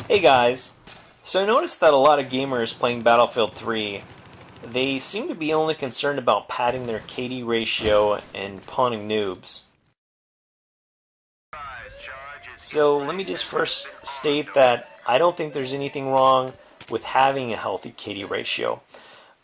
Hey guys, so I noticed that a lot of gamers playing Battlefield 3, they seem to be only concerned about padding their KD ratio and pawning noobs. So let me just first state that I don't think there's anything wrong with having a healthy KD ratio.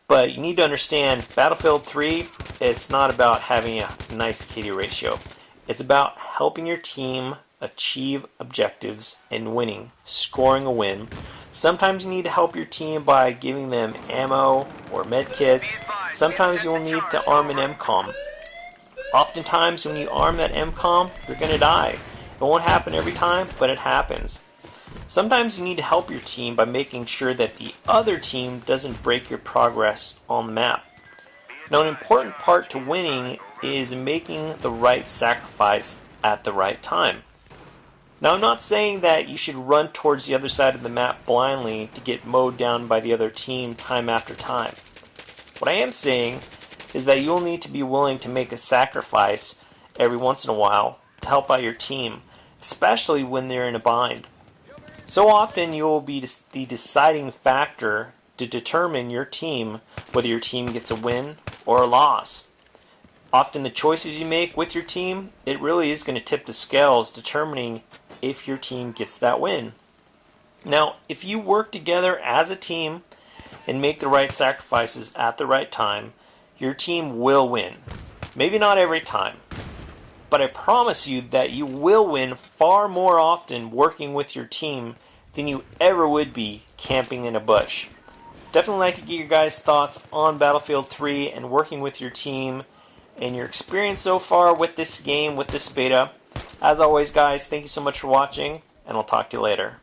But you need to understand, Battlefield 3 is not about having a nice KD ratio. It's about helping your team achieve objectives and winning, scoring a win. Sometimes you need to help your team by giving them ammo or med kits. Sometimes you'll need to arm an MCOM. Oftentimes when you arm that MCOM, you're going to die. It won't happen every time, but it happens. Sometimes you need to help your team by making sure that the other team doesn't break your progress on the map. Now, an important part to winning is making the right sacrifice at the right time. Now, I'm not saying that you should run towards the other side of the map blindly to get mowed down by the other team time after time. What I am saying is that you'll need to be willing to make a sacrifice every once in a while to help out your team, especially when they're in a bind. So often you will be the deciding factor to determine your team, whether your team gets a win or a loss. Often the choices you make with your team, it really is going to tip the scales determining if your team gets that win. Now, if you work together as a team and make the right sacrifices at the right time, your team will win. Maybe not every time, but I promise you that you will win far more often working with your team than you ever would be camping in a bush. Definitely like to get your guys' thoughts on Battlefield 3 and working with your team and your experience so far with this game, with this beta. As always, guys, thank you so much for watching, and I'll talk to you later.